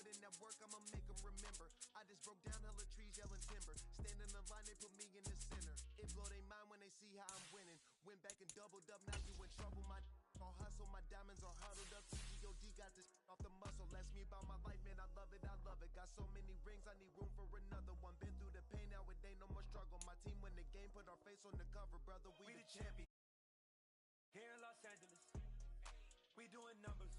put in that work, I'ma make them remember. I just broke down hella trees, yelling timber. Stand in the line, they put me in the center. It blow their mind when they see how I'm winning. Went back and doubled up, now you in trouble. My all hustle, my diamonds are huddled up. CGOD got this off the muscle. Ask me about my life, man, I love it, I love it. Got so many rings, I need room for another one. Been through the pain, now it ain't no more struggle. My team win the game, put our face on the cover, brother. We the champion. Here in Los Angeles, we doing numbers.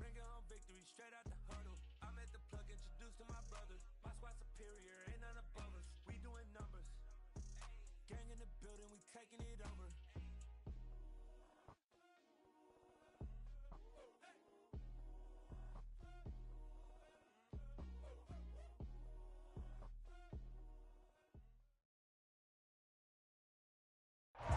Bringing home victory straight out the huddle. I'm at the plug, introduced to my brothers. My squad superior, ain't none above us. We doing numbers. Gang in the building, we taking it over.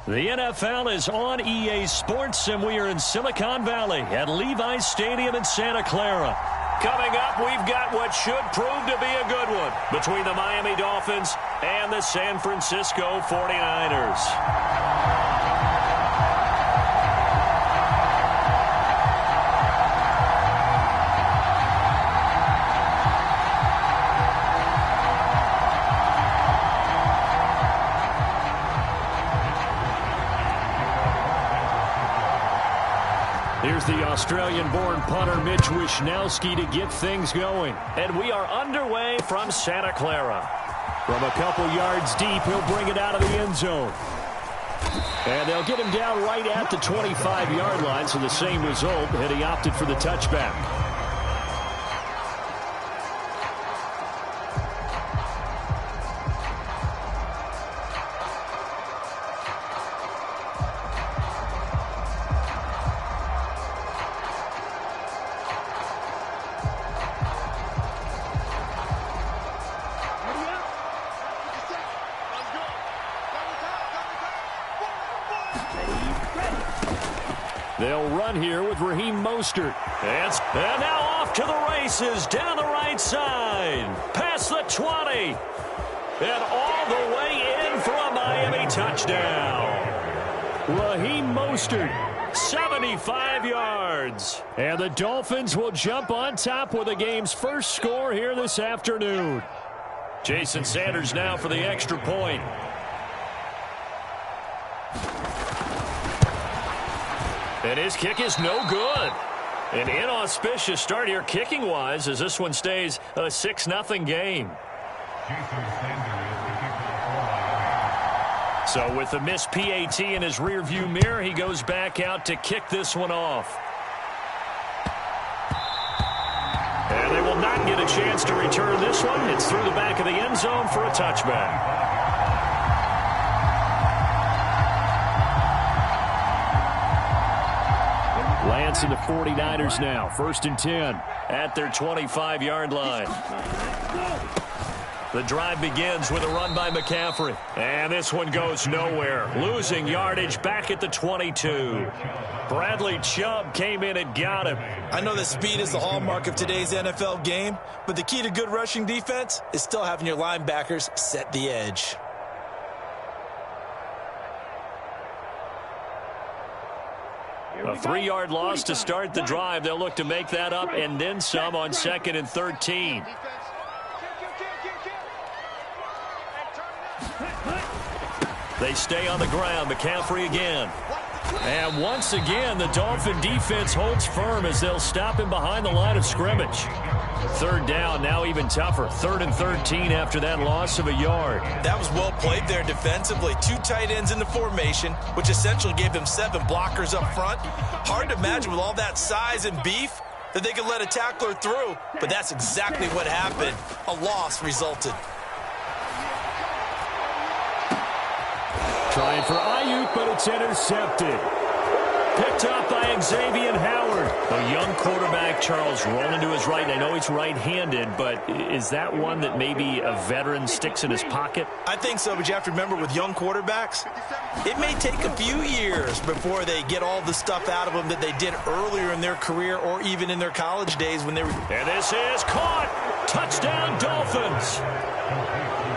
The NFL is on EA Sports, and we are in Silicon Valley at Levi's Stadium in Santa Clara. Coming up, we've got what should prove to be a good one between the Miami Dolphins and the San Francisco 49ers. Here's the Australian-born punter Mitch Wishnowsky to get things going. And we are underway from Santa Clara. From a couple yards deep, he'll bring it out of the end zone. And they'll get him down right at the 25-yard line, so the same result, and he opted for the touchback. They'll run here with Raheem Mostert. And now off to the races down the right side. Past the 20. And all the way in for a Miami touchdown. Raheem Mostert, 75 yards. And the Dolphins will jump on top with the game's first score here this afternoon. Jason Sanders now for the extra point. And his kick is no good. An inauspicious start here kicking-wise as this one stays a 6-0 game. So with the missed PAT in his rearview mirror, he goes back out to kick this one off. And they will not get a chance to return this one. It's through the back of the end zone for a touchback. Lance and the 49ers now. 1st and 10 at their 25-yard line. The drive begins with a run by McCaffrey. And this one goes nowhere. Losing yardage back at the 22. Bradley Chubb came in and got him. I know that speed is the hallmark of today's NFL game, but the key to good rushing defense is still having your linebackers set the edge. A 3-yard loss to start the drive. They'll look to make that up and then some on 2nd and 13. They stay on the ground. McCaffrey again. And once again, the Dolphin defense holds firm as they'll stop him behind the line of scrimmage. 3rd down, now even tougher. 3rd and 13 after that loss of a yard. That was well played there defensively. 2 tight ends in the formation, which essentially gave them 7 blockers up front. Hard to imagine with all that size and beef that they could let a tackler through, but that's exactly what happened. A loss resulted. Trying for Ayuk, but it's intercepted. Picked up by Xavier Howard. A young quarterback, Charles, rolling to his right. I know he's right-handed, but is that one that maybe a veteran sticks in his pocket? I think so, but you have to remember with young quarterbacks, it may take a few years before they get all the stuff out of them that they did earlier in their career or even in their college days when they were... And this is caught. Touchdown, Dolphins.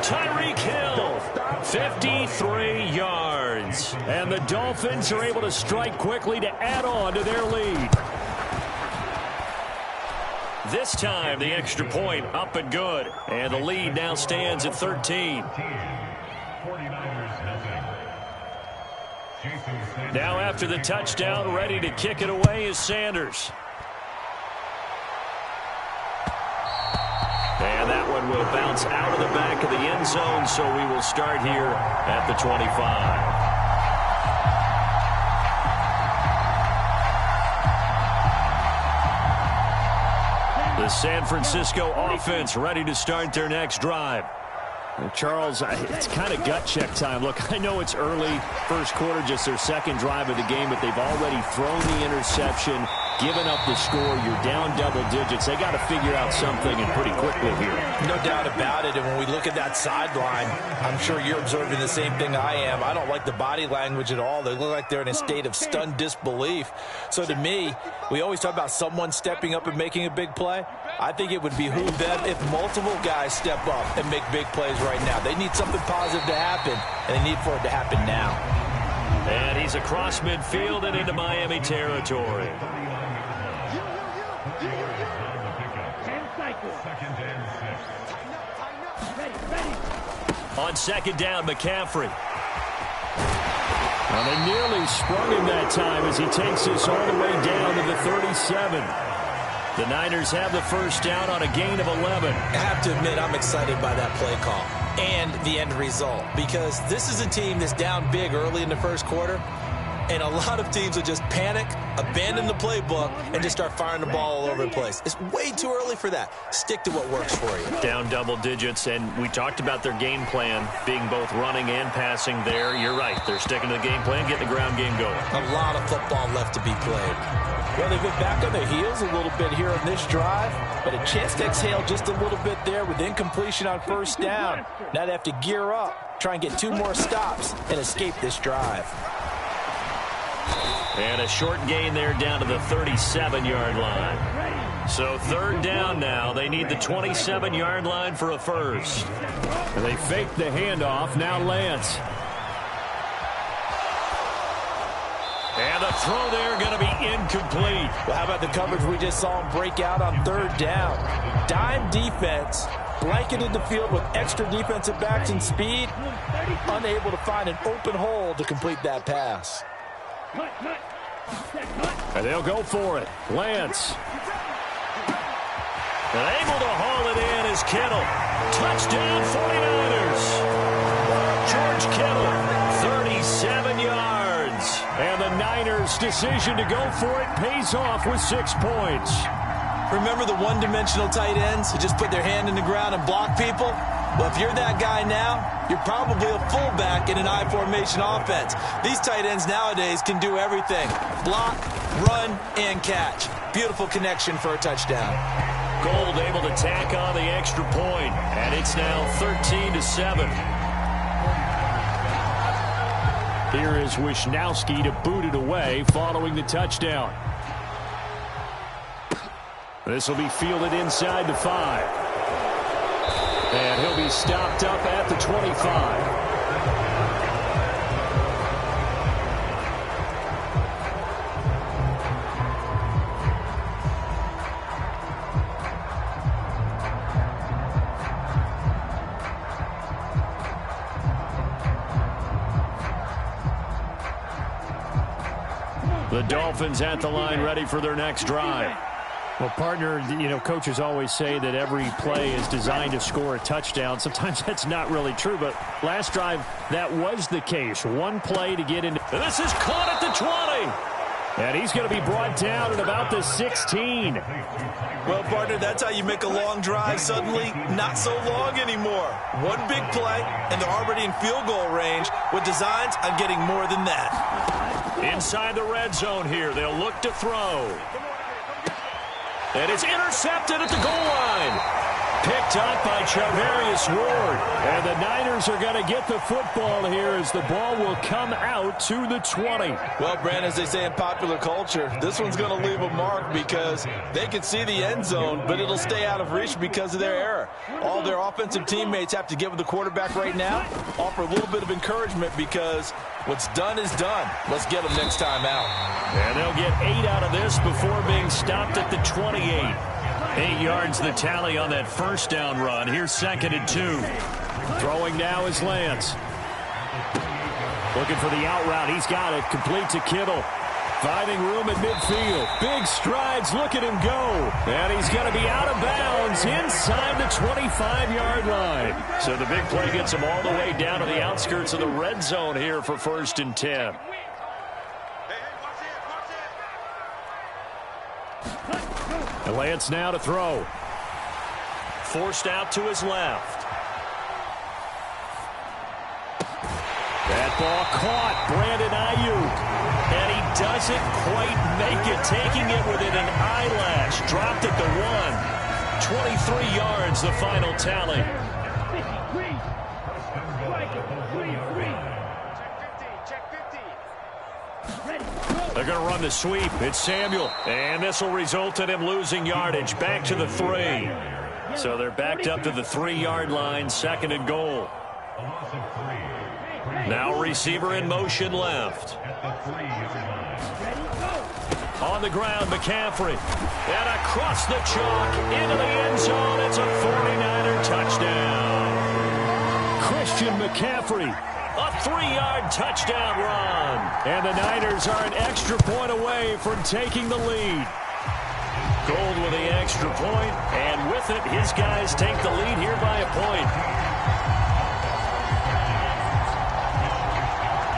Tyreek Hill, 53 yards. And the Dolphins are able to strike quickly to add on to their lead. This time, the extra point up and good. And the lead now stands at 13. Now after the touchdown, ready to kick it away is Sanders. And that one will bounce out of the back of the end zone, so we will start here at the 25. The San Francisco offense ready to start their next drive. Charles, it's kind of gut check time. Look, I know it's early, first quarter, just their second drive of the game, but they've already thrown the interception, given up the score. You're down double digits. They got to figure out something, and pretty quickly here. No doubt about it, and when we look at that sideline, I'm sure you're observing the same thing I am. I don't like the body language at all. They look like they're in a state of stunned disbelief. So to me, we always talk about someone stepping up and making a big play. I think it would behoove them if multiple guys step up and make big plays right now. They need something positive to happen, and they need for it to happen now. And he's across midfield and into Miami territory. On second down, McCaffrey. Well, they nearly sprung him that time as he takes this all the way down to the 37. The Niners have the first down on a gain of 11. I have to admit, I'm excited by that play call and the end result, because this is a team that's down big early in the first quarter, and a lot of teams will just panic, abandon the playbook, and just start firing the ball all over the place. It's way too early for that. Stick to what works for you. Down double digits, and we talked about their game plan being both running and passing there. You're right. They're sticking to the game plan, getting the ground game going. A lot of football left to be played. Well, they've been back on their heels a little bit here on this drive, but a chance to exhale just a little bit there with incompletion on first down. Now they have to gear up, try and get 2 more stops, and escape this drive. And a short gain there down to the 37-yard line. So third down now. They need the 27-yard line for a first. And they fake the handoff. Now Lance. And the throw there going to be incomplete. Well, how about the coverage we just saw him break out on third down? Dime defense, blanketed the field with extra defensive backs and speed, unable to find an open hole to complete that pass. And they'll go for it. Lance. And able to haul it in is Kittle. Touchdown 49ers. George Kittle, 37 yards. And the Niners' decision to go for it pays off with 6 points. Remember the one-dimensional tight ends who just put their hand in the ground and block people? Well, if you're that guy now, you're probably a fullback in an I-formation offense. These tight ends nowadays can do everything. Block, run, and catch. Beautiful connection for a touchdown. Gold able to tack on the extra point, and it's now 13-7. Here is Wisnowski to boot it away following the touchdown. This will be fielded inside the 5. And he'll be stopped up at the 25. The Dolphins at the line ready for their next drive. Well, partner, you know, coaches always say that every play is designed to score a touchdown. Sometimes that's not really true, but last drive, that was the case. One play to get into. This is caught at the 20. And he's going to be brought down at about the 16. Well, partner, that's how you make a long drive suddenly not so long anymore. One big play, and they're already in field goal range with designs on getting more than that. Inside the red zone here, they'll look to throw. And it's intercepted at the goal line. Picked up by Charvarius Ward. And the Niners are going to get the football here as the ball will come out to the 20. Well, Brand, as they say in popular culture, this one's going to leave a mark because they can see the end zone, but it'll stay out of reach because of their error. All their offensive teammates have to give the quarterback right now, offer a little bit of encouragement because what's done is done. Let's get them next time out. And they'll get 8 out of this before being stopped at the 28. 8 yards the tally on that first down run. Here's 2nd and 2. Throwing now is Lance. Looking for the out route. He's got it. Complete to Kittle. Finding room at midfield. Big strides. Look at him go. And he's going to be out of bounds inside the 25-yard line. So the big play gets him all the way down to the outskirts of the red zone here for 1st and 10. And Lance now to throw. Forced out to his left. That ball caught. Brandon Ayuk. And he doesn't quite make it, taking it within an eyelash. Dropped at the 1. 23 yards, the final tally. They're going to run the sweep. It's Samuel. And this will result in him losing yardage. Back to the 3. So they're backed up to the 3-yard line. 2nd and goal. Now receiver in motion left. On the ground, McCaffrey. And across the chalk into the end zone. It's a 49er touchdown. Christian McCaffrey. A 3-yard touchdown run. And the Niners are an extra point away from taking the lead. Gold with the extra point. And with it, his guys take the lead here by a point.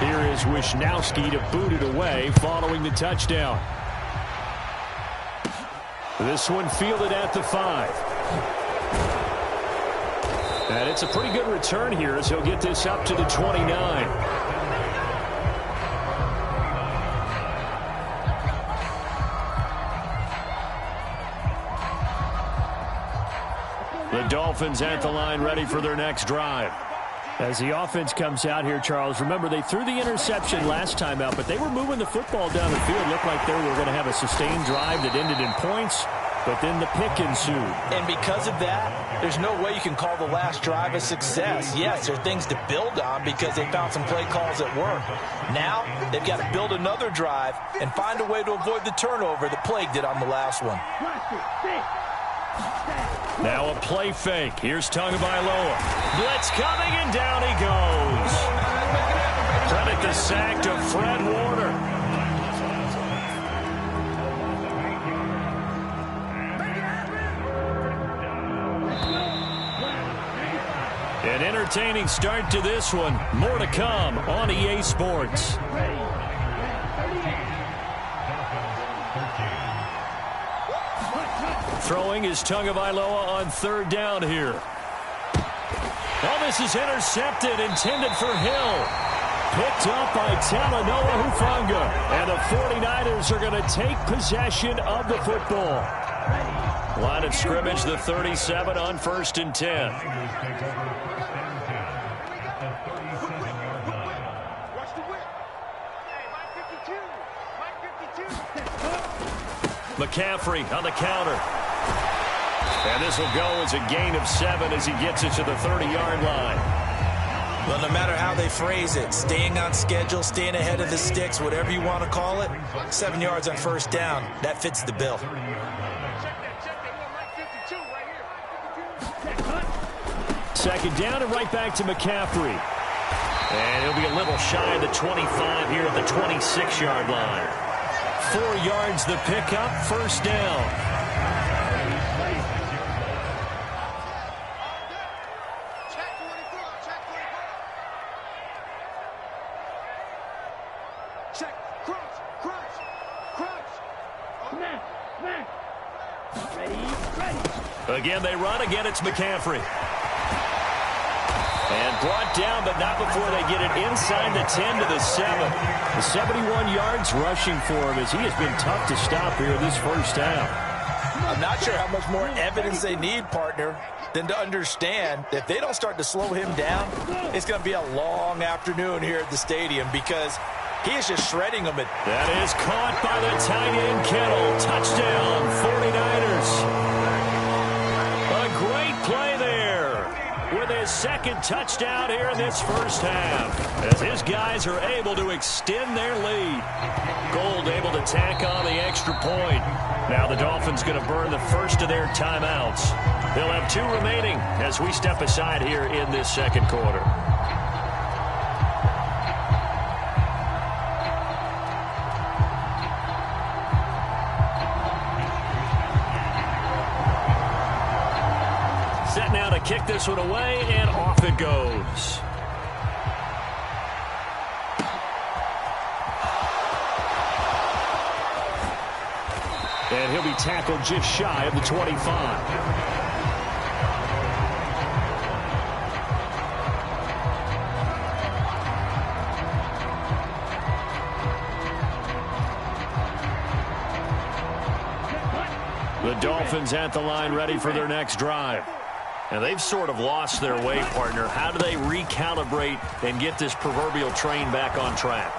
Here is Wisnowski to boot it away following the touchdown. This one fielded at the 5. And it's a pretty good return here as he'll get this up to the 29. The Dolphins at the line ready for their next drive. As the offense comes out here, Charles, remember they threw the interception last time out, but they were moving the football down the field. Looked like they were going to have a sustained drive that ended in points, but then the pick ensued. And because of that, there's no way you can call the last drive a success. Yes, there are things to build on because they found some play calls that work. Now, they've got to build another drive and find a way to avoid the turnover that plagued it on the last one. Now a play fake. Here's Tagovailoa. Blitz coming, and down he goes. Credit the sack to Fred Warner. An entertaining start to this one. More to come on EA Sports. Throwing is Tagovailoa on 3rd down here. Oh, this is intercepted, intended for Hill. Picked up by Talanoa Hufanga. And the 49ers are going to take possession of the football. Line of scrimmage, the 37 on 1st and 10. McCaffrey on the counter. And this will go as a gain of 7 as he gets it to the 30-yard line. Well, no matter how they phrase it, staying on schedule, staying ahead of the sticks, whatever you want to call it, 7 yards on 1st down, that fits the bill. Second down and right back to McCaffrey. And he'll be a little shy of the 25 here at the 26-yard line. 4 yards the pickup, 1st down. Again, they run. Again, it's McCaffrey. And brought down, but not before they get it inside the 10 to the 7. The 71 yards rushing for him as he has been tough to stop here this first half. I'm not sure how much more evidence they need, partner, than to understand that if they don't start to slow him down, it's going to be a long afternoon here at the stadium because he is just shredding them. That is caught by the tight end, Kittle. Touchdown, 49ers. A great play there with his 2nd touchdown here in this first half as his guys are able to extend their lead. Gold able to tack on the extra point. Now the Dolphins going to burn the first of their timeouts. They'll have 2 remaining as we step aside here in this second quarter. Set now to kick this one away, and off it goes. And he'll be tackled just shy of the 25. The Dolphins at the line ready for their next drive. And they've sort of lost their way, partner. How do they recalibrate and get this proverbial train back on track?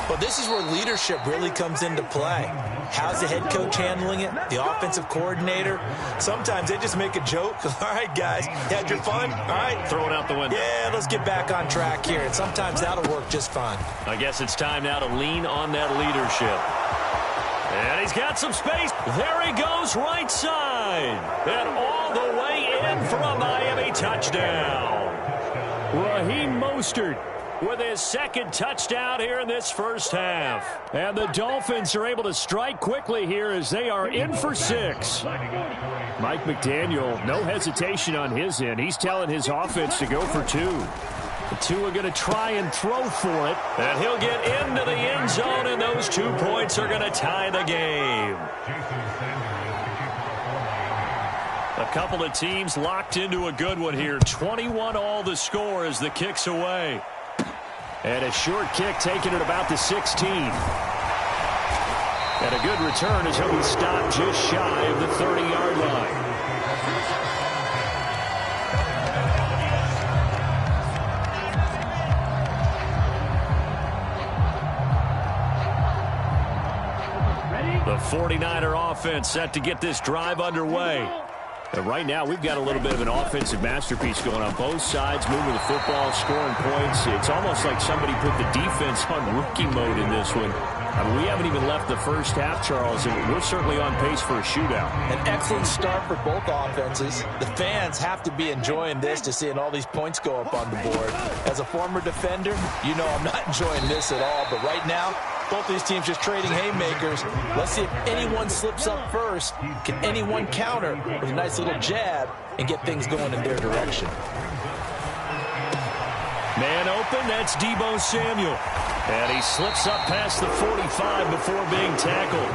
Well, this is where leadership really comes into play. How's the head coach handling it? The offensive coordinator? Sometimes they just make a joke. All right, guys, had your fun? All right. Throw it out the window. Yeah, let's get back on track here. And sometimes that'll work just fine. I guess it's time now to lean on that leadership. And he's got some space. There he goes, right side. And all the way in for a Miami touchdown. Raheem Mostert with his second touchdown here in this first half. And the Dolphins are able to strike quickly here as they are in for 6. Mike McDaniel, no hesitation on his end. He's telling his offense to go for 2. The 2 are going to try and throw for it. And he'll get into the end zone, and those 2 points are going to tie the game. A couple of teams locked into a good one here. 21 all the score as the kick's away. And a short kick taken at about the 16. And a good return as he'll be stopped just shy of the 30-yard line. The 49er offense set to get this drive underway. And right now, we've got a little bit of an offensive masterpiece going on. Both sides moving the football, scoring points. It's almost like somebody put the defense on rookie mode in this one. I mean, we haven't even left the first half, Charles, and we're certainly on pace for a shootout. An excellent start for both offenses. The fans have to be enjoying this to seeing all these points go up on the board. As a former defender, you know I'm not enjoying this at all, but right now, both these teams just trading haymakers. Let's see if anyone slips up first. Can anyone counter with a nice little jab and get things going in their direction? Man open, that's Deebo Samuel. And he slips up past the 45 before being tackled.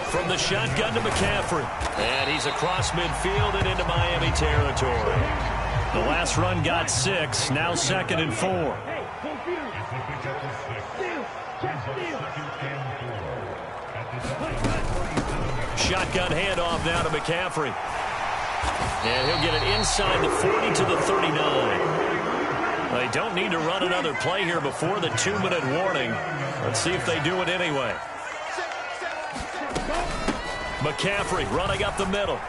From the shotgun to McCaffrey. And he's across midfield and into Miami territory. The last run got 6, now 2nd and 4. Shotgun handoff now to McCaffrey. And he'll get it inside the 40 to the 39. They don't need to run another play here before the 2-minute warning. Let's see if they do it anyway. McCaffrey running up the middle.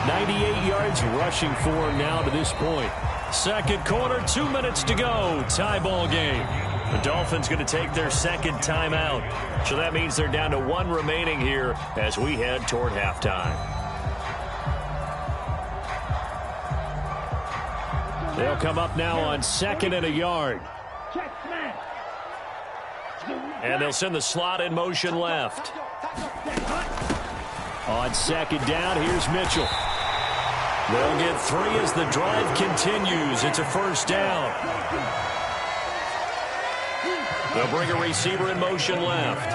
98 yards rushing for him now to this point. Second quarter, 2 minutes to go. Tie ball game. The Dolphins going to take their second timeout. So that means they're down to 1 remaining here as we head toward halftime. They'll come up now on 2nd and a yard. And they'll send the slot in motion left. On 2nd down, here's Mitchell. They'll get 3 as the drive continues. It's a first down. They'll bring a receiver in motion left.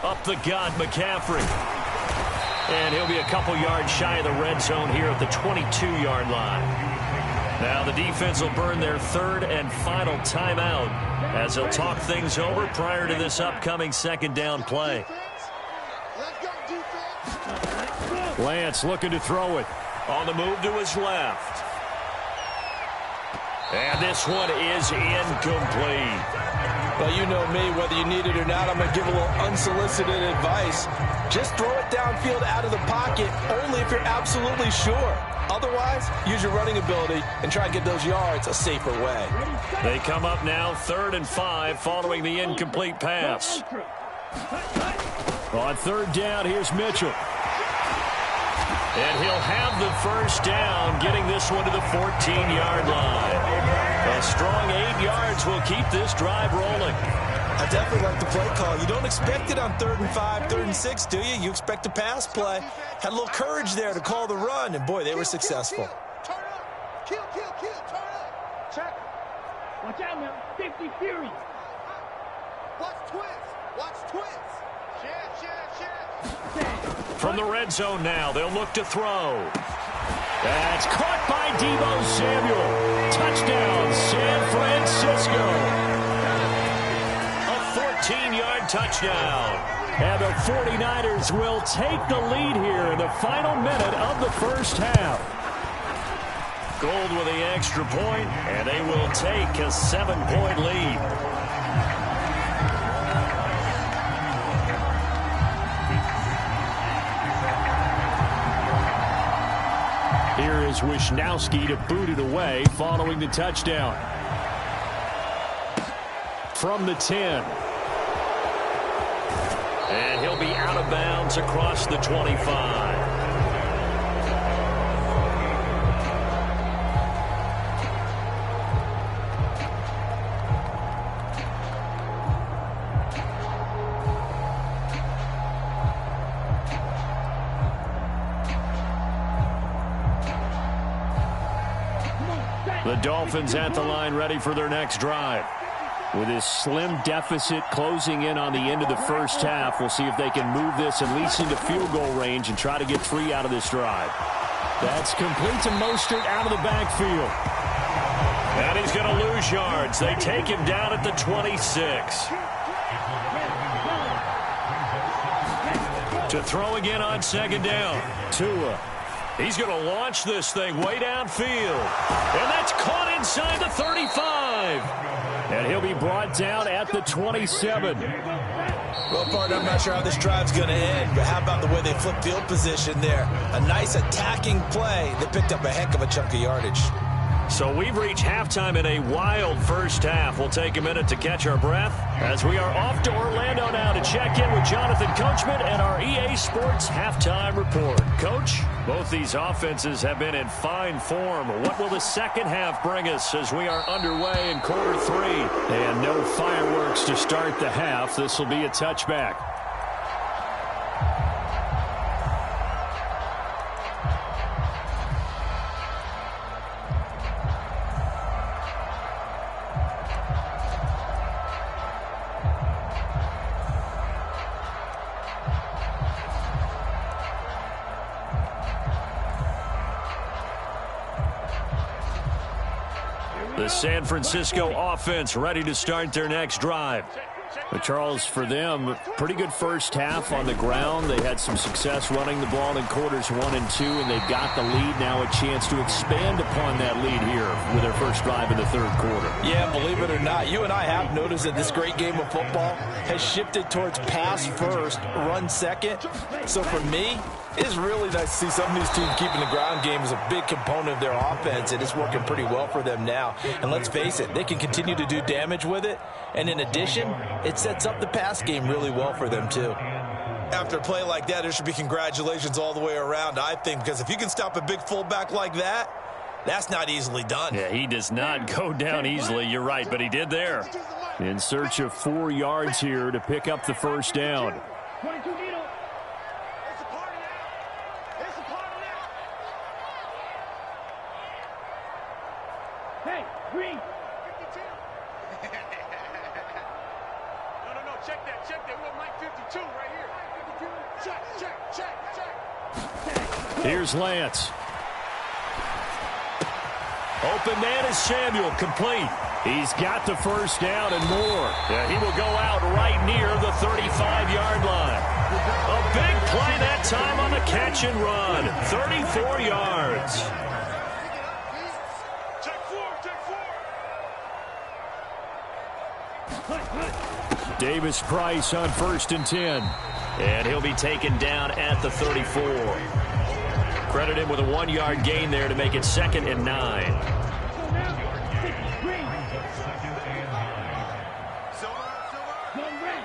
Up the gut, McCaffrey. And he'll be a couple yards shy of the red zone here at the 22-yard line. Now the defense will burn their 3rd and final timeout as they'll talk things over prior to this upcoming 2nd down play. Lance looking to throw it. On the move to his left. And this one is incomplete. Well, you know me, whether you need it or not, I'm going to give a little unsolicited advice. Just throw it downfield out of the pocket, only if you're absolutely sure. Otherwise, use your running ability and try and get those yards a safer way. They come up now 3rd and 5 following the incomplete pass. On 3rd down, here's Mitchell. And he'll have the first down, getting this one to the 14-yard line. A strong 8 yards will keep this drive rolling. I definitely like the play call. You don't expect it on 3rd and 5, 3rd and 6, do you? You expect a pass play. Had a little courage there to call the run, and boy, they were successful. Turn up. Kill, turn up. Check. Watch out now. 50 Fury. Watch twist. From the red zone now, they'll look to throw. That's caught by Deebo Samuel. Touchdown, San Francisco. A 14-yard touchdown. And the 49ers will take the lead here in the final minute of the first half. Gold with the extra point, and they will take a 7-point lead. Here is Wisnowski to boot it away following the touchdown. From the 10. And he'll be out of bounds across the 25. The Dolphins at the line, ready for their next drive. With this slim deficit closing in on the end of the first half, we'll see if they can move this at least into field goal range and try to get 3 out of this drive. That's complete to Mostert out of the backfield. And he's going to lose yards. They take him down at the 26. To throw again on 2nd down. Tua. He's going to launch this thing way downfield. And that's caught inside the 35. And he'll be brought down at the 27. Well, partner, I'm not sure how this drive's going to end, but how about the way they flip field position there? A nice attacking play that picked up a heck of a chunk of yardage. So we've reached halftime in a wild first half. We'll take a minute to catch our breath as we are off to Orlando now to check in with Jonathan Coachman and our EA Sports halftime report. Coach, both these offenses have been in fine form. What will the second half bring us as we are underway in quarter 3? And no fireworks to start the half. This will be a touchback. The San Francisco offense ready to start their next drive. But Charles, for them, pretty good first half on the ground. They had some success running the ball in quarters 1 and 2, and they've got the lead now, a chance to expand upon that lead here with their first drive in the 3rd quarter. Yeah, believe it or not, you and I have noticed that this great game of football has shifted towards pass first, run second. So for me, it's really nice to see some of these teams keeping the ground game as a big component of their offense, and it's working pretty well for them now. And let's face it, they can continue to do damage with it. And in addition, it sets up the pass game really well for them, too. After a play like that, there should be congratulations all the way around, I think, because if you can stop a big fullback like that, that's not easily done. Yeah, he does not go down easily. You're right, but he did there. In search of 4 yards here to pick up the first down. 22 Needle. Hey, Green. 52. No, check that. We want Mike 52 right here. Check. Here's Lance. Open man is Samuel, complete. He's got the first down and more. Yeah, he will go out right near the 35-yard line. A big play that time on the catch and run. 34 yards. Davis Price on 1st and 10. And he'll be taken down at the 34. Credit him with a 1-yard gain there to make it 2nd and 9. So now, green. Zone red.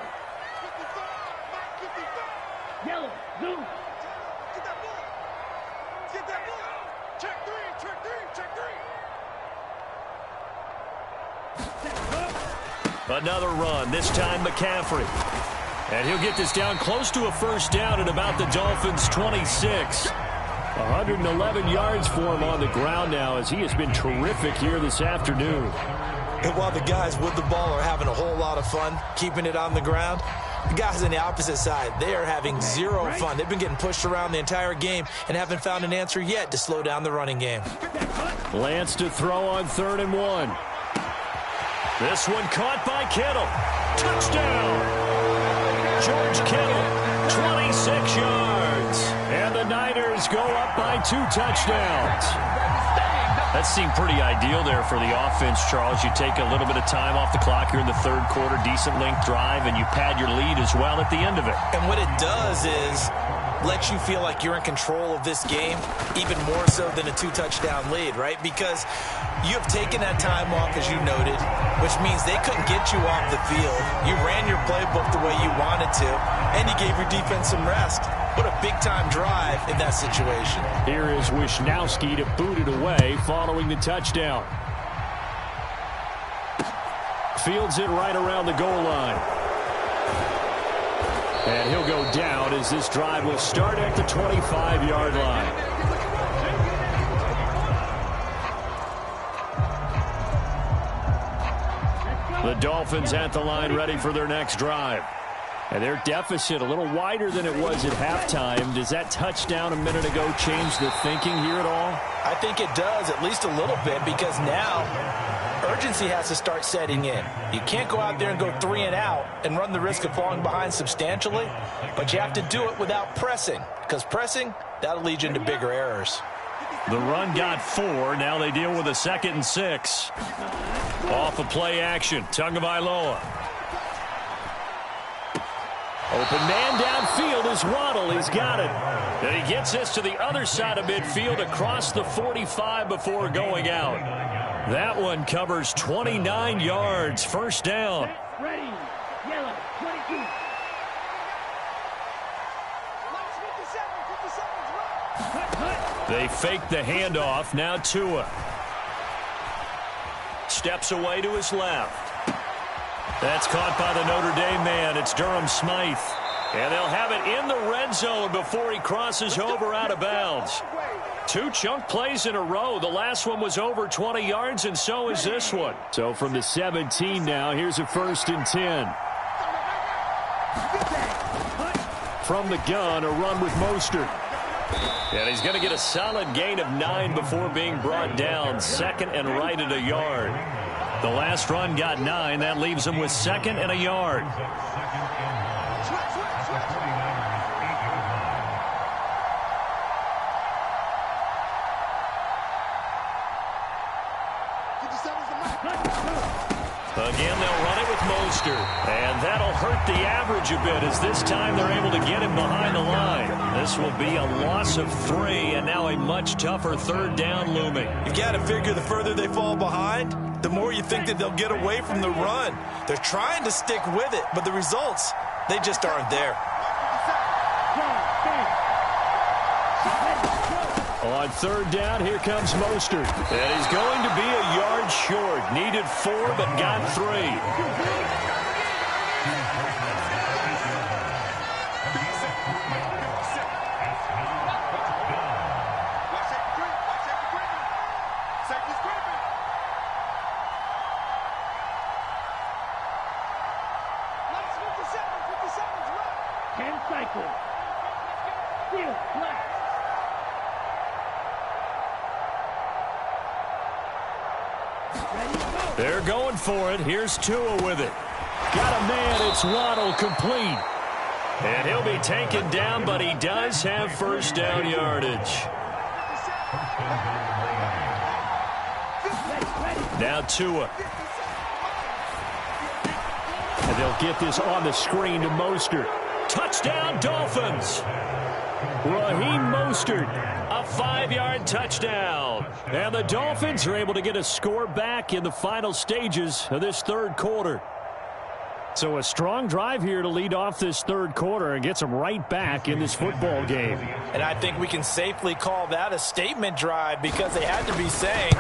Yellow, blue. Get that ball. Get that ball. Check three. Another run, this time McCaffrey. And he'll get this down close to a first down at about the Dolphins' 26. 111 yards for him on the ground now as he has been terrific here this afternoon. And while the guys with the ball are having a whole lot of fun keeping it on the ground, the guys on the opposite side, they are having zero fun. They've been getting pushed around the entire game and haven't found an answer yet to slow down the running game. Lance to throw on 3rd and 1. This one caught by Kittle. Touchdown! George Kittle, 26 yards. And the Niners go up by 2 touchdowns. That seemed pretty ideal there for the offense, Charles. You take a little bit of time off the clock here in the 3rd quarter, decent length drive, and you pad your lead as well at the end of it. And what it does is lets you feel like you're in control of this game, even more so than a 2-touchdown lead, right? Because you have taken that time off, as you noted, which means they couldn't get you off the field. You ran your playbook the way you wanted to, and you gave your defense some rest. What a big-time drive in that situation. Here is Wisnowski to boot it away following the touchdown. Fields it right around the goal line. And he'll go down as this drive will start at the 25-yard line. The Dolphins at the line ready for their next drive. And their deficit a little wider than it was at halftime. Does that touchdown a minute ago change the thinking here at all? I think it does, at least a little bit, because now urgency has to start setting in. You can't go out there and go 3 and out and run the risk of falling behind substantially, but you have to do it without pressing, because pressing, that'll lead you into bigger errors. The run got 4. Now they deal with a 2nd and 6. Off of play action, Tagovailoa. Open man downfield is Waddle. He's got it. And he gets this to the other side of midfield across the 45 before going out. That one covers 29 yards. First down. Ready. Yellow, 22. They fake the handoff. Now Tua. Steps away to his left. That's caught by the Notre Dame man. It's Durham Smythe. And they'll have it in the red zone before he crosses over out of bounds. 2 chunk plays in a row. The last one was over 20 yards, and so is this one. So from the 17 now, here's a 1st and 10. From the gun, a run with Mostert. And he's going to get a solid gain of 9 before being brought down. 2nd and right at a yard. The last run got 9. That leaves him with 2nd and a yard. Again, they'll run it with Mostert. And that'll hurt the average a bit as this time they're able to get him behind the line. This will be a loss of 3 and now a much tougher 3rd down looming. You've got to figure the further they fall behind, the more you think that they'll get away from the run. They're trying to stick with it, but the results, they just aren't there. On 3rd down, here comes Mostert. And he's going to be a yard short. Needed 4, but got 3. They're going for it. Here's Tua with it. Got a man. It's Waddle, complete. And he'll be taken down, but he does have first down yardage. Now Tua. And they'll get this on the screen to Mostert. Touchdown, Dolphins. Raheem Mostert, a 5-yard touchdown. And the Dolphins are able to get a score back in the final stages of this third quarter. So a strong drive here to lead off this third quarter and gets them right back in this football game. And I think we can safely call that a statement drive because they had to be saying,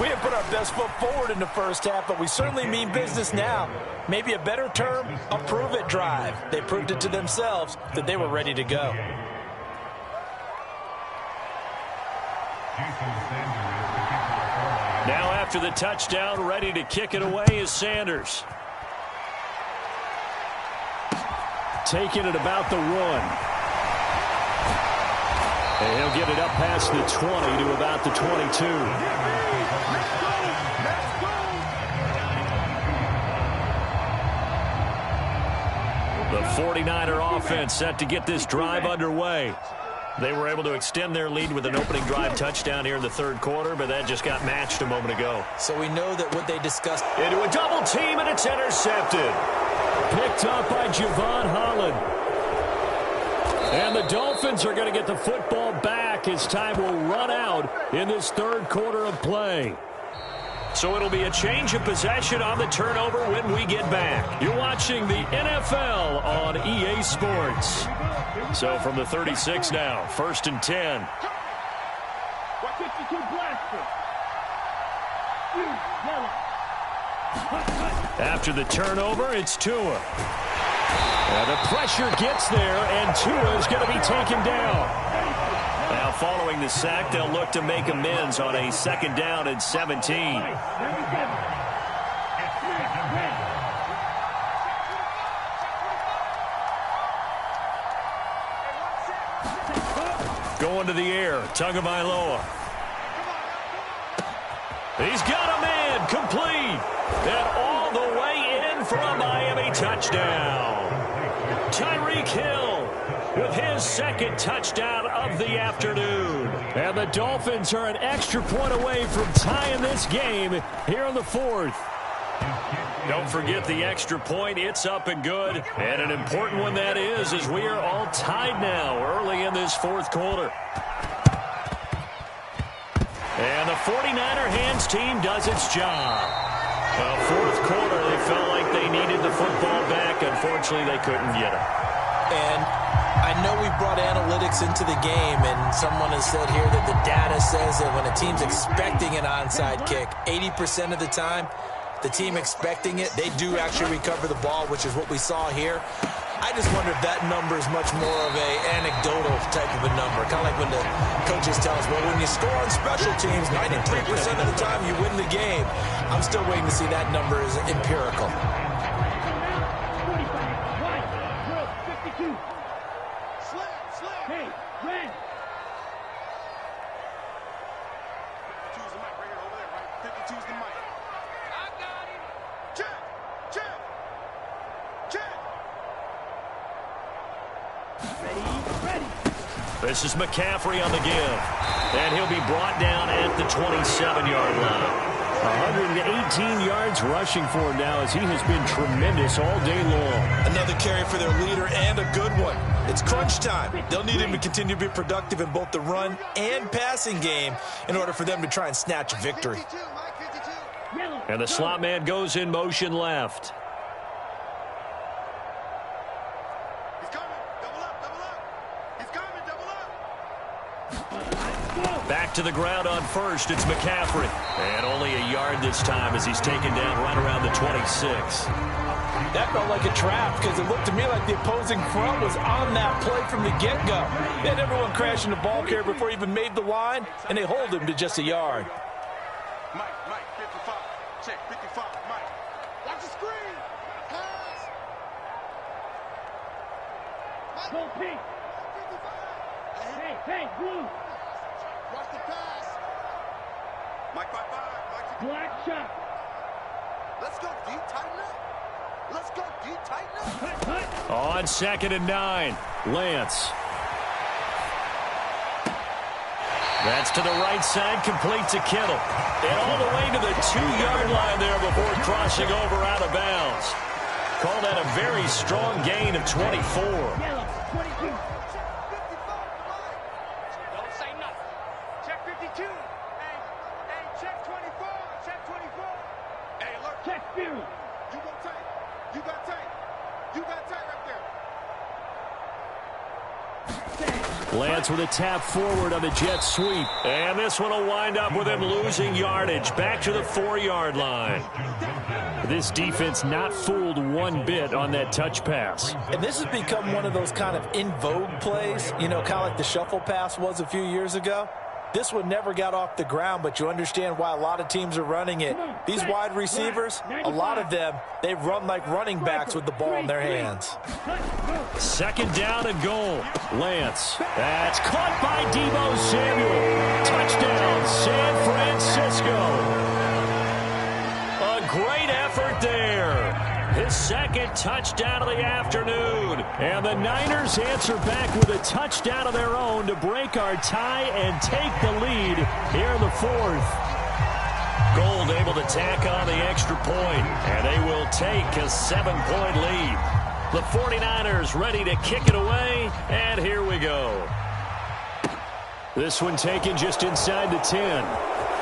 we didn't put our best foot forward in the first half, but we certainly mean business now. Maybe a better term, a prove-it drive. They proved it to themselves that they were ready to go. Now after the touchdown, ready to kick it away is Sanders. Taking it about the 1. And he'll get it up past the 20 to about the 22. The 49er offense set to get this drive underway. They were able to extend their lead with an opening drive touchdown here in the third quarter, but that just got matched a moment ago. So we know that what they discussed. Into a double team, and it's intercepted. Picked up by Javon Holland. And the Dolphins are going to get the football back as time will run out in this third quarter of play. So it'll be a change of possession on the turnover when we get back. You're watching the NFL on EA Sports. So from the 36 now, 1st and 10. After the turnover, it's Tua. And the pressure gets there, and Tua is going to be taken down. Now following the sack, they'll look to make amends on a 2nd down and 17. Going to the air, Tagovailoa. He's got a man, complete. And all the way in for a Miami touchdown. Tyreek Hill with his 2nd touchdown of the afternoon. And the Dolphins are an extra point away from tying this game here in the 4th. Don't forget the extra point. It's up and good. And an important one that is, as we are all tied now early in this 4th quarter. And the 49er hands team does its job. Well, 4th quarter, they felt like they needed the football back. Unfortunately, they couldn't get it. And I know we brought analytics into the game, and someone has said here that the data says that when a team's expecting an onside kick, 80% of the time, the team expecting it, they do actually recover the ball, which is what we saw here. I just wonder if that number is much more of a anecdotal type of a number. Kind of like when the coaches tell us, well, when you score on special teams, 93% of the time you win the game. I'm still waiting to see that number is empirical. Hey, Red. 52's the mic right here, over there, right? 52's the mic. I got him. Check, check, check. Ready. This is McCaffrey on the give. And he'll be brought down at the 27-yard line. 118 yards rushing for him now as he has been tremendous all day long. Another carry for their leader and a good one. It's crunch time. They'll need him to continue to be productive in both the run and passing game in order for them to try and snatch a victory. And the slot man goes in motion left. He's coming. Double up, double up. He's coming, double up. Back to the ground on first. It's McCaffrey. And only a yard this time as he's taken down right around the 26. That felt like a trap because it looked to me like the opposing front was on that play from the get-go. They had everyone crashing the ball carrier before he even made the line, and they hold him to just a yard. Mike, 55. Check, 55, Mike. Watch the screen. Pass. Go pink. Hey, blue. Watch the pass. Mike, 5-5. Black shot. Let's go deep, tighten up. Let's go deep, tighten up. Cut. On 2nd and 9, Lance. That's to the right side, complete to Kittle. And all the way to the 2-yard line there before crossing over out of bounds. Call that a very strong gain of 24. Yellow, 22. interference. You go tight. You got tight. You got tight right there. Lance with a tap forward on the jet sweep. And this one will wind up with him losing yardage. Back to the 4-yard line. This defense not fooled one bit on that touch pass. And this has become one of those kind of in vogue plays, you know, kind of like the shuffle pass was a few years ago. This one never got off the ground, but you understand why a lot of teams are running it. These wide receivers, a lot of them, they run like running backs with the ball in their hands. Second down and goal. Lance. That's caught by Deebo Samuel. Touchdown, San Francisco. A great effort there. His second touchdown of the afternoon. And the Niners answer back with a touchdown of their own to break our tie and take the lead here in the fourth. Gold able to tack on the extra point, and they will take a 7-point lead. The 49ers ready to kick it away, and here we go. This one taken just inside the 10.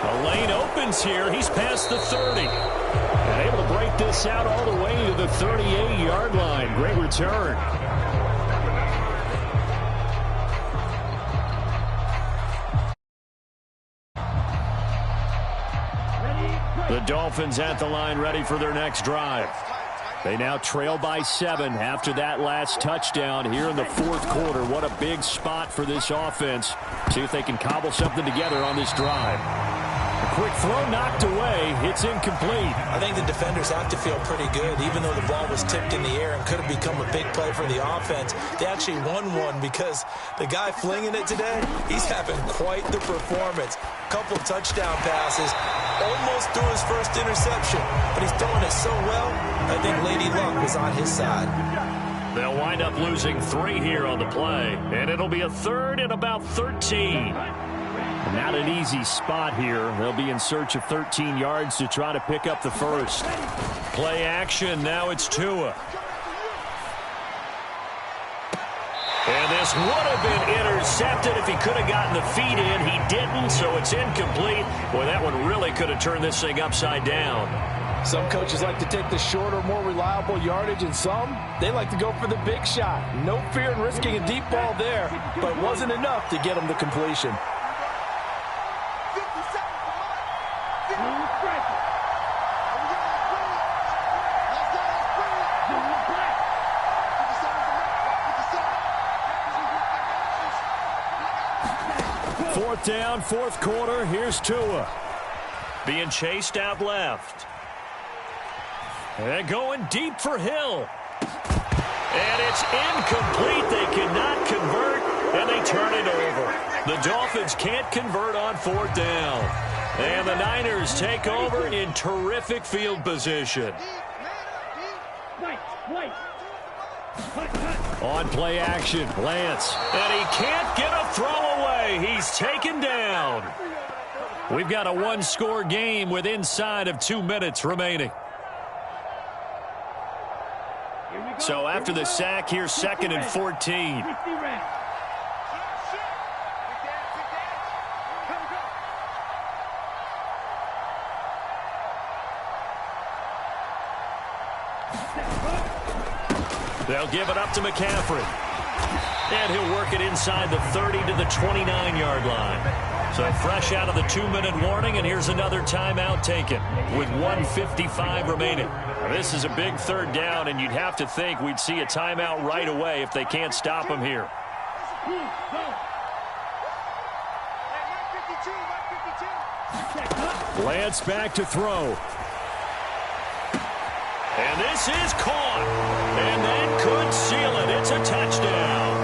The lane opens here. He's past the 30. And able to break this out all the way to the 38-yard line. Great return. The Dolphins at the line ready for their next drive. They now trail by 7 after that last touchdown here in the fourth quarter. What a big spot for this offense. See if they can cobble something together on this drive. A quick throw knocked away. It's incomplete. I think the defenders have to feel pretty good, even though the ball was tipped in the air and could have become a big play for the offense. They actually won one because the guy flinging it today, he's having quite the performance. Couple touchdown passes, almost threw his first interception, but he's throwing it so well, I think Lady Luck was on his side. They'll wind up losing 3 here on the play, and it'll be a third and about 13. Not an easy spot here. They'll be in search of 13 yards to try to pick up the first. Play action. Now it's Tua. And this would have been intercepted if he could have gotten the feet in. He didn't, so it's incomplete. Boy, that one really could have turned this thing upside down. Some coaches like to take the shorter, more reliable yardage, and some, they like to go for the big shot. No fear in risking a deep ball there, but it wasn't enough to get him the completion. Fourth down, fourth quarter. Here's Tua. Being chased out left. And going deep for Hill. And it's incomplete. They cannot convert, and they turn it over. The Dolphins can't convert on fourth down. And the Niners take over in terrific field position. On play action, Lance. And he can't get a throw away. He's taken down. We've got a one-score game with inside of 2 minutes remaining. So after the sack, here's 2nd and 14. They'll give it up to McCaffrey. And he'll work it inside the 30 to the 29-yard line. So fresh out of the 2-minute warning, and here's another timeout taken with 1:55 remaining. Now, this is a big third down, and you'd have to think we'd see a timeout right away if they can't stop him here. Lance back to throw. And this is caught. And that could seal it. It's a touchdown.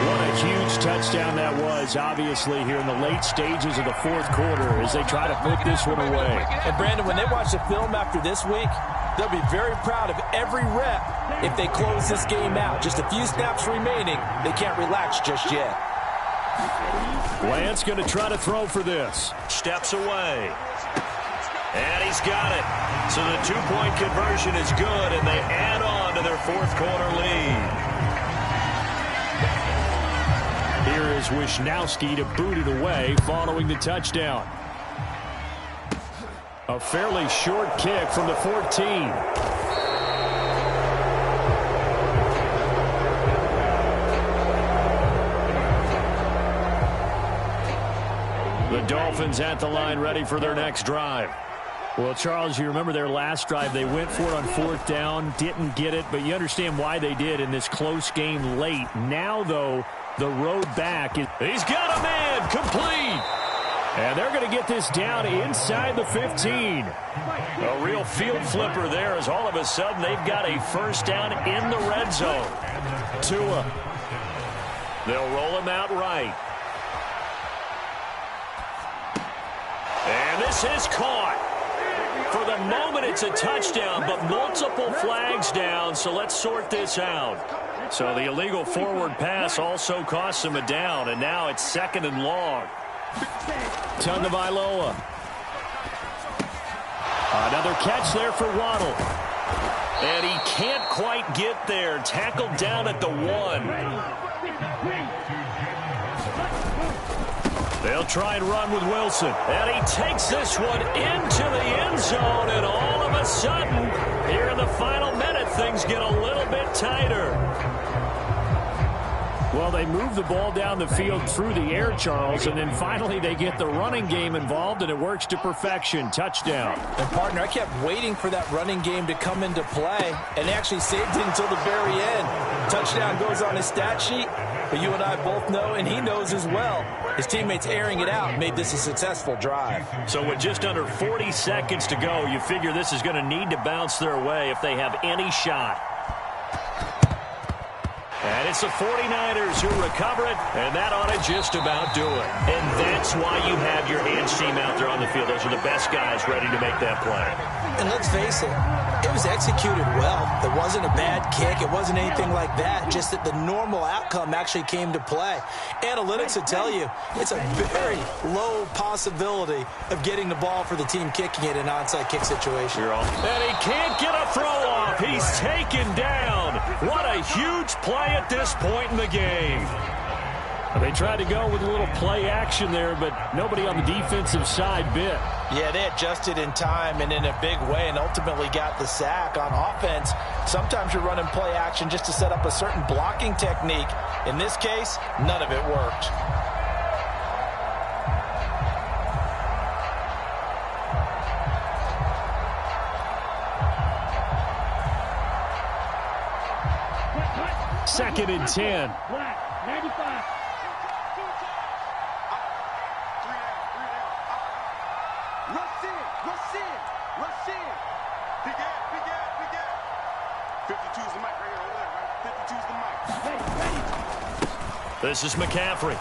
What a huge touchdown that was, obviously, here in the late stages of the fourth quarter as they try to put this one away. And, Brandon, when they watch the film after this week, they'll be very proud of every rep if they close this game out. Just a few snaps remaining. They can't relax just yet. Lance going to try to throw for this. Steps away. And he's got it. So the two-point conversion is good, and they add on to their fourth quarter lead. Here is Wisnowski to boot it away following the touchdown. A fairly short kick from the 14. The Dolphins at the line ready for their next drive. Well, Charles, you remember their last drive. They went for it on 4th down, didn't get it, but you understand why they did in this close game late. Now, though, the road back is... He's got a man complete. And they're going to get this down inside the 15. A real field flipper there as all of a sudden they've got a first down in the red zone. Tua. They'll roll him out right. And this is caught. For the moment, it's a touchdown, but multiple flags down, so let's sort this out. So the illegal forward pass also costs him a down, and now it's 2nd and long. Tagovailoa. Another catch there for Waddle. And he can't quite get there. Tackled down at the 1. They'll try and run with Wilson. And he takes this one into the end zone. And all of a sudden, here in the final minute, things get a little bit tighter. Well, they move the ball down the field through the air, Charles, and then finally they get the running game involved, and it works to perfection. Touchdown. And, partner, I kept waiting for that running game to come into play, and they actually saved it until the very end. Touchdown goes on his stat sheet, but you and I both know, and he knows as well, his teammates airing it out made this a successful drive. So with just under 40 seconds to go, you figure this is going to need to bounce their way if they have any shot. And it's the 49ers who recover it, and that ought to just about do it. And that's why you have your hands team out there on the field. Those are the best guys ready to make that play. And let's face it, it was executed well. It wasn't a bad kick. It wasn't anything like that. Just that the normal outcome actually came to play. Analytics will tell you it's a very low possibility of getting the ball for the team kicking it in an onside kick situation. And he can't get a throw off. He's taken down. What a huge play at this point in the game. They tried to go with a little play action there, but nobody on the defensive side bit. Yeah, they adjusted in time and in a big way and ultimately got the sack. On offense, sometimes you're running play action just to set up a certain blocking technique. In this case, none of it worked. Second and 10. Black, 95. Rush in. Big gap. 52's the mic right here over there, right? 52's the mic. This is McCaffrey.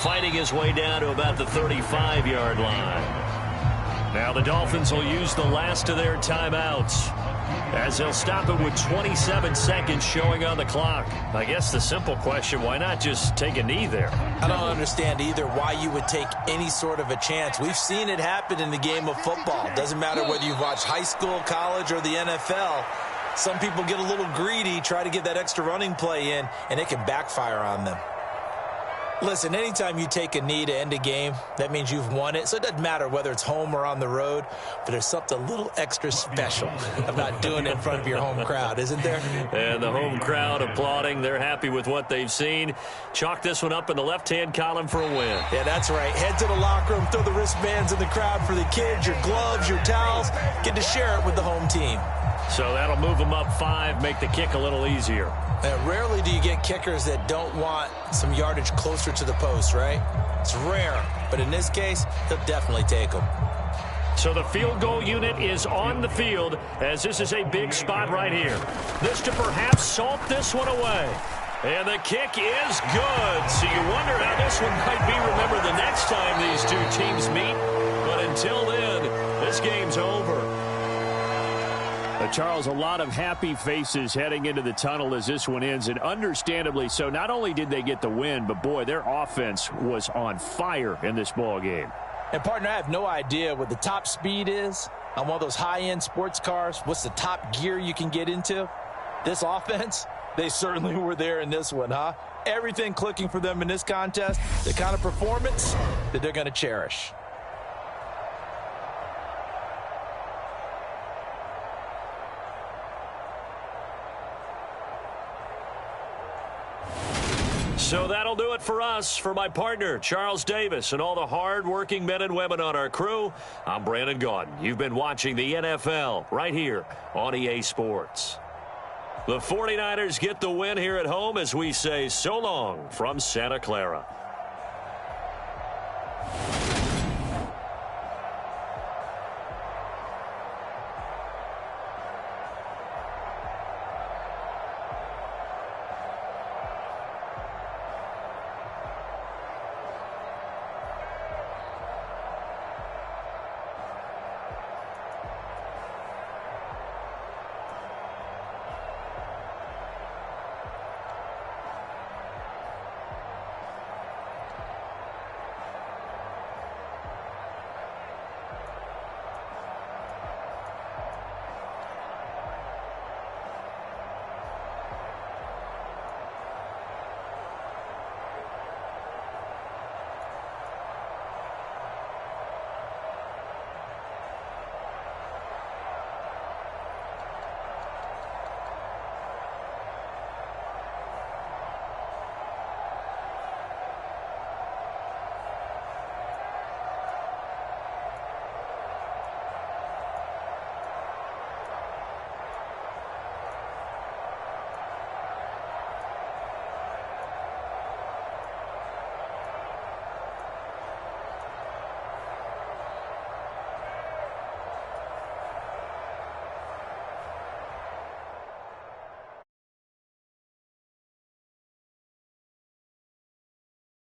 Fighting his way down to about the 35-yard line. Now the Dolphins will use the last of their timeouts, as they'll stop it with 27 seconds showing on the clock. I guess the simple question, why not just take a knee there? I don't understand either why you would take any sort of a chance. We've seen it happen in the game of football. Doesn't matter whether you've watched high school, college, or the NFL. Some people get a little greedy, try to get that extra running play in, and it can backfire on them. Listen, anytime you take a knee to end a game, that means you've won it. So it doesn't matter whether it's home or on the road, but there's something a little extra special about doing it in front of your home crowd, isn't there? And the home crowd applauding. They're happy with what they've seen. Chalk this one up in the left-hand column for a win. Yeah, that's right. Head to the locker room, throw the wristbands in the crowd for the kids, your gloves, your towels. Get to share it with the home team. So that'll move them up 5, make the kick a little easier. Rarely do you get kickers that don't want some yardage closer to the post, right? It's rare, but in this case, he'll definitely take them. So the field goal unit is on the field, as this is a big spot right here. This to perhaps salt this one away. And the kick is good. So you wonder how this one might be remembered the next time these two teams meet. But until then, this game's over. Charles, a lot of happy faces heading into the tunnel as this one ends, and understandably so. Not only did they get the win, but, boy, their offense was on fire in this ball game. And, partner, I have no idea what the top speed is on one of those high-end sports cars. What's the top gear you can get into? This offense, they certainly were there in this one, huh? Everything clicking for them in this contest, the kind of performance that they're going to cherish. So that'll do it for us. For my partner, Charles Davis, and all the hard-working men and women on our crew, I'm Brandon Gaudin. You've been watching the NFL right here on EA Sports. The 49ers get the win here at home as we say so long from Santa Clara.